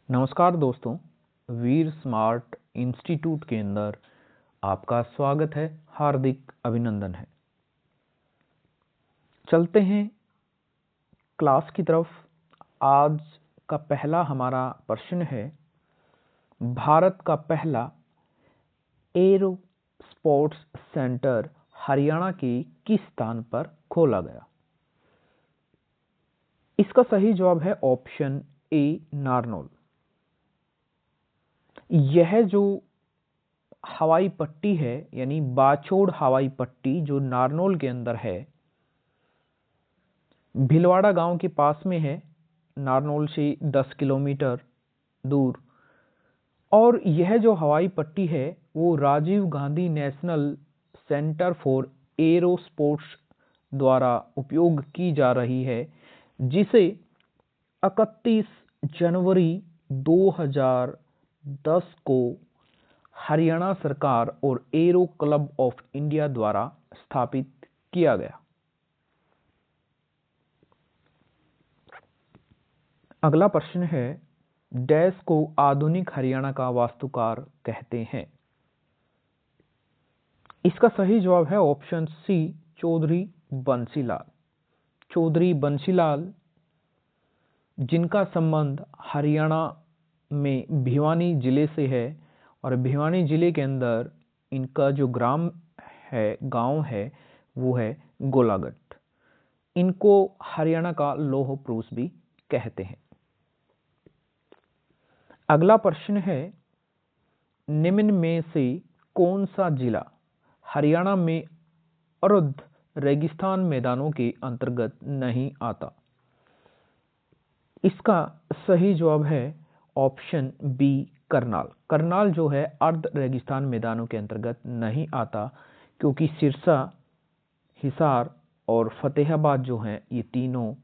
नमस्कार दोस्तों, वीर smart institute के अंदर आपका स्वागत है, हार्दिक अभिनंदन है। चलते हैं क्लास की तरफ। आज का पहला हमारा प्रश्न है, भारत का पहला एरो स्पोर्ट्स सेंटर हरियाणा के किस स्थान पर खोला गया? इसका सही जवाब है ऑप्शन ए, नारनौल। यह जो हवाई पट्टी है यानी बाछोड़ हवाई पट्टी जो नारनौल के अंदर है, भिलवाड़ा गांव के पास में है, नारनौल से 10 किलोमीटर दूर। और यह जो हवाई पट्टी है वो Rajiv Gandhi national centre for aero sports द्वारा उपयोग की जा रही है, जिसे 31 जनवरी 2010 को हरियाणा सरकार और एरो क्लब ऑफ इंडिया द्वारा स्थापित किया गया। अगला प्रश्न है, डैश को आधुनिक हरियाणा का वास्तुकार कहते हैं? इसका सही जवाब है ऑप्शन सी, चौधरी बंसीलाल। चौधरी बंसीलाल, जिनका संबंध हरियाणा में भिवानी जिले से है, और भिवानी जिले के अंदर इनका जो ग्राम है, गांव है, वो है गोलागट। इनको हरियाणा का लौह पुरुष भी कहते हैं। अगला प्रश्न है, निम्न में से कौन सा जिला हरियाणा में अर्ध रेगिस्तान मैदानों के अंतर्गत नहीं आता? इसका सही जवाब है ऑप्शन बी, करनाल। करनाल जो है अर्ध रेगिस्तान मैदानों के अंतर्गत नहीं आता, क्योंकि सिरसा, हिसार और फतेहाबाद जो हैं ये तीनों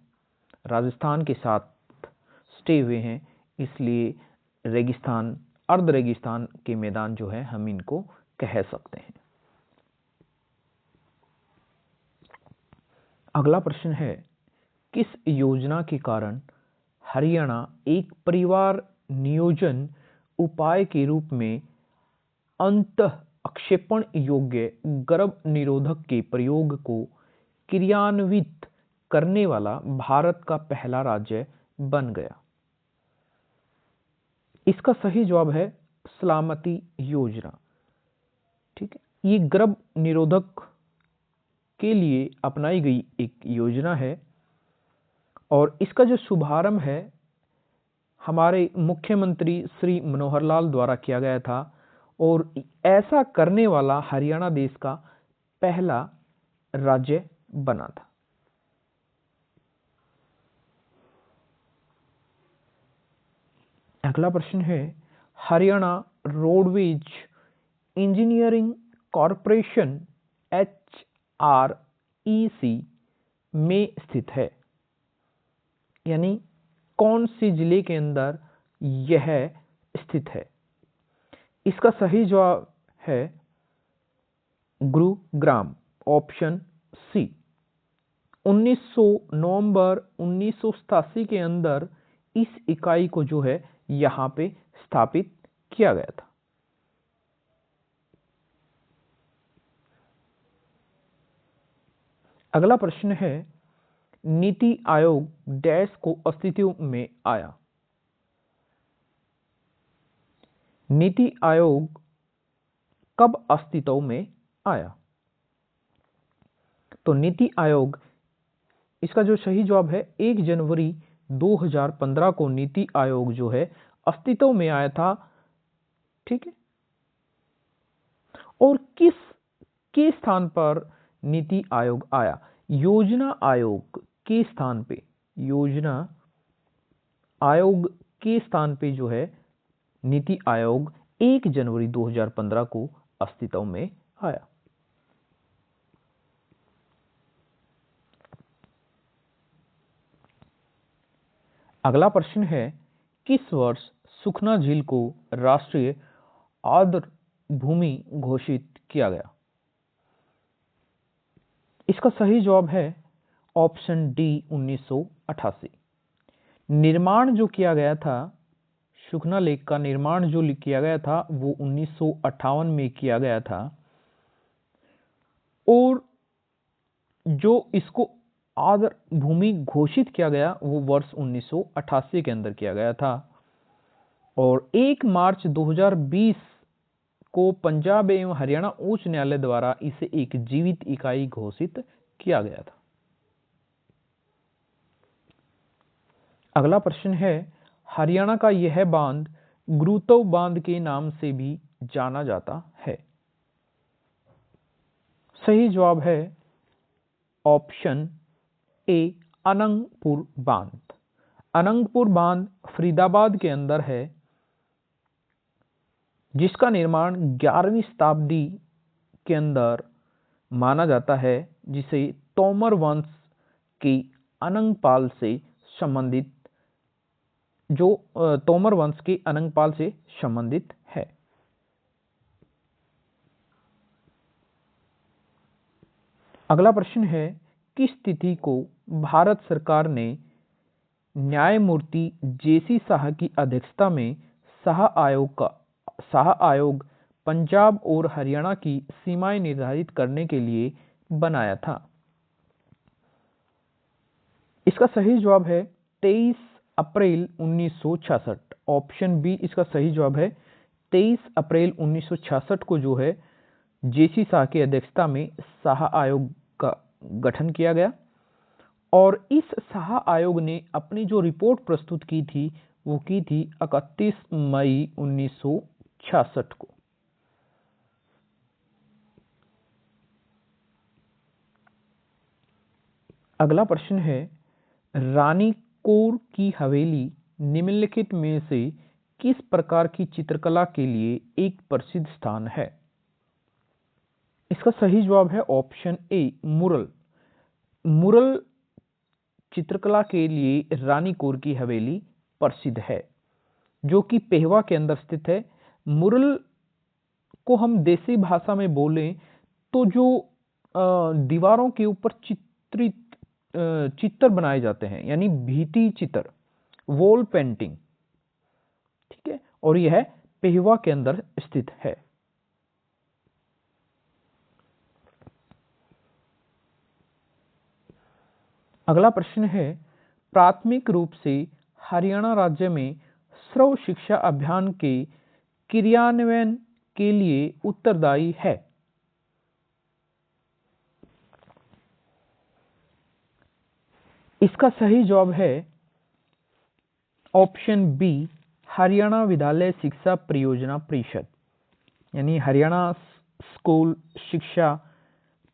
राजस्थान के साथ स्टे हुए हैं, इसलिए रेगिस्तान, अर्ध रेगिस्तान के मैदान जो है हम इनको कह सकते हैं। अगला प्रश्न है, किस योजना के कारण हरियाणा एक परिवार नियोजन उपाय के रूप में अंतः अक्षेपण योग्य गर्भ निरोधक के प्रयोग को क्रियान्वित करने वाला भारत का पहला राज्य बन गया? इसका सही जवाब है सलामती योजना। ठीक है, ये गर्भ निरोधक के लिए अपनाई गई एक योजना है, और इसका जो शुभारंभ है हमारे मुख्यमंत्री श्री मनोहर लाल द्वारा किया गया था, और ऐसा करने वाला हरियाणा देश का पहला राज्य बना था। अगला प्रश्न है, Haryana roadways engineering corporation HREC में स्थित है, यानी कौन सी जिले के अंदर यह स्थित है? इसका सही जवाब है गुरुग्राम, ऑप्शन सी। 1900 नवंबर 1987 के अंदर इस इकाई को जो है यहां पे स्थापित किया गया था। अगला प्रश्न है, नीति आयोग डैश को अस्तित्व में आया? नीति आयोग कब अस्तित्व में आया? तो नीति आयोग, इसका जो सही जवाब है 1 जनवरी 2015 को नीति आयोग जो है अस्तित्व में आया था। ठीक है, और किस के स्थान पर नीति आयोग आया? योजना आयोग के स्थान पे, योजना आयोग के स्थान पे जो है नीति आयोग 1 जनवरी 2015 को अस्तित्व में आया। अगला प्रश्न है, किस वर्ष सुखना झील को राष्ट्रीय आर्द्र भूमि घोषित किया गया? इसका सही जवाब है ऑप्शन डी, 1988। निर्माण जो किया गया था सुखना लेक का निर्माण जो किया गया था वो 1958 में किया गया था, और जो इसको आदर भूमि घोषित किया गया वो वर्ष 1988 के अंदर किया गया था। और 1 मार्च 2020 को पंजाब एवं हरियाणा उच्च न्यायालय द्वारा इसे एक जीवित इकाई घोषित किया गया था। अगला प्रश्न है, हरियाणा का यह बांध गुरुतव बांध के नाम से भी जाना जाता है। सही जवाब है ऑप्शन ए, अनंगपुर बांध। अनंगपुर बांध फरीदाबाद के अंदर है, जिसका निर्माण 11वीं शताब्दी के अंदर माना जाता है, जिसे तोमर वंश के अनंगपाल से संबंधित तोमर वंश के अनंगपाल से संबंधित है। अगला प्रश्न है, किस तिथि को भारत सरकार ने न्यायमूर्ति जेसी शाह की अध्यक्षता में शाह आयोग पंजाब और हरियाणा की सीमाएं निर्धारित करने के लिए बनाया था? इसका सही जवाब है 23 अप्रैल 1966। ऑप्शन बी इसका सही जवाब है। 23 अप्रैल 1966 को जो है जेसी शाह की अध्यक्षता में शाह आयोग का गठन किया गया, और इस शाह आयोग ने अपनी जो रिपोर्ट प्रस्तुत की थी वो की थी 31 मई 1966 को। अगला प्रश्न है, रानी कोर की हवेली निम्नलिखित में से किस प्रकार की चित्रकला के लिए एक प्रसिद्ध स्थान है? इसका सही जवाब है ऑप्शन ए, मुरल। मुरल चित्रकला के लिए रानी कोर की हवेली प्रसिद्ध है, जो कि पेहवा के अंदर स्थित है। मुरल को हम देसी भाषा में बोलें तो जो दीवारों के ऊपर चित्र बनाए जाते हैं, यानी भित्ति चित्र, वॉल पेंटिंग, ठीक है, और यह पेहवा के अंदर स्थित है। अगला प्रश्न है, प्राथमिक रूप से हरियाणा राज्य में सर्व शिक्षा अभियान के क्रियान्वयन के लिए उत्तरदायी है? इसका सही जवाब है ऑप्शन बी, हरियाणा विद्यालय शिक्षा परियोजना परिषद, यानी हरियाणा स्कूल शिक्षा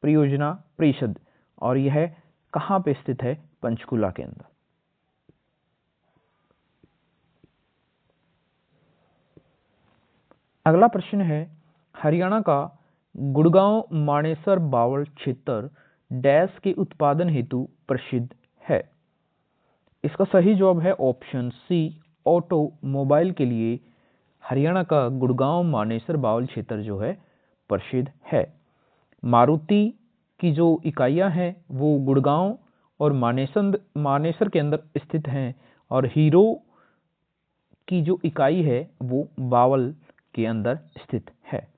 परियोजना परिषद, और यह कहां पे स्थित है? पंचकुला के अंदर। अगला प्रश्न है, हरियाणा का गुड़गांव मानेसर बावल क्षेत्र डैश के उत्पादन हेतु प्रसिद्ध है? इसका सही जवाब है ऑप्शन सी, ऑटोमोबाइल के लिए हरियाणा का गुड़गांव मानेसर बावल क्षेत्र जो है प्रसिद्ध है। मारुति की जो इकाइयां हैं वो गुड़गांव और मानेसर के अंदर स्थित हैं, और हीरो की जो इकाई है वो बावल के अंदर स्थित है।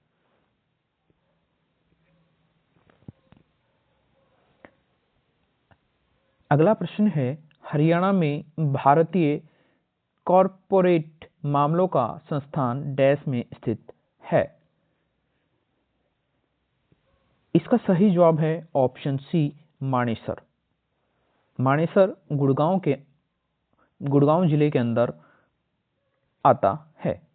अगला प्रश्न है, हरियाणा में भारतीय कॉरपोरेट मामलों का संस्थान डैश में स्थित है? इसका सही जवाब है ऑप्शन सी, मानेसर। मानेसर गुड़गांव जिले के अंदर आता है।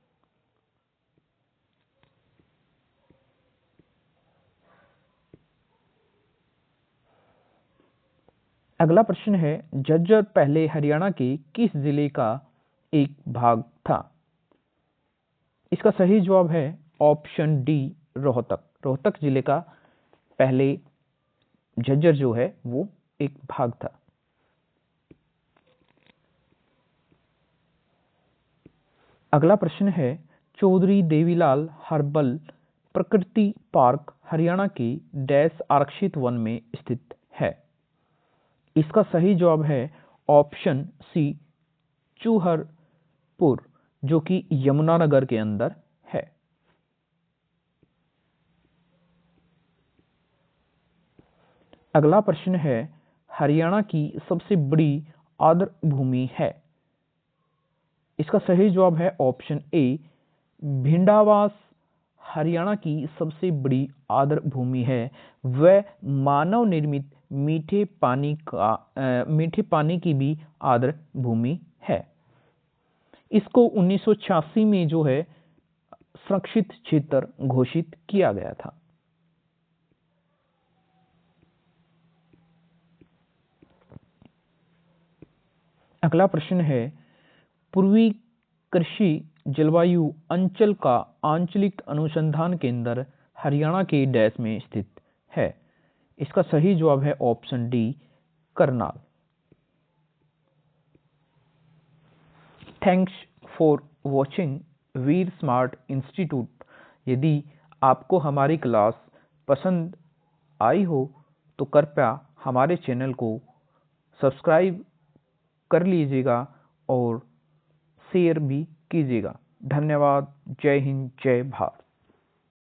अगला प्रश्न है, झज्जर पहले हरियाणा के किस जिले का एक भाग था? इसका सही जवाब है ऑप्शन डी, रोहतक। रोहतक जिले का पहले झज्जर जो है वो एक भाग था। अगला प्रश्न है, चौधरी देवीलाल हर्बल प्रकृति पार्क हरियाणा के डैश आरक्षित वन में स्थित है? इसका सही जवाब है ऑप्शन सी, चूहरपुर जो कि यमुनानगर के अंदर है। अगला प्रश्न है, हरियाणा की सबसे बड़ी आर्द्र भूमि है। इसका सही जवाब है ऑप्शन ए, भिंडावास हरियाणा की सबसे बड़ी आर्द्र भूमि है। वह मानव निर्मित मीठे पानी की भी आर्द्र भूमि है। इसको 1986 में जो है संरक्षित क्षेत्र घोषित किया गया था। अगला प्रश्न है, पूर्वी कृषि जलवायु अंचल का आंचलिक अनुसंधान केंद्र हरियाणा के डैश में स्थित है। इसका सही जवाब है option D, Karnal. Thanks for watching Veer smart institute. यदि आपको हमारी क्लास पसंद आई हो तो कृपया हमारे चैनल को सब्सक्राइब कर लीजिएगा और शेयर भी कीजिएगा। धन्यवाद। जय हिंद, जय भारत।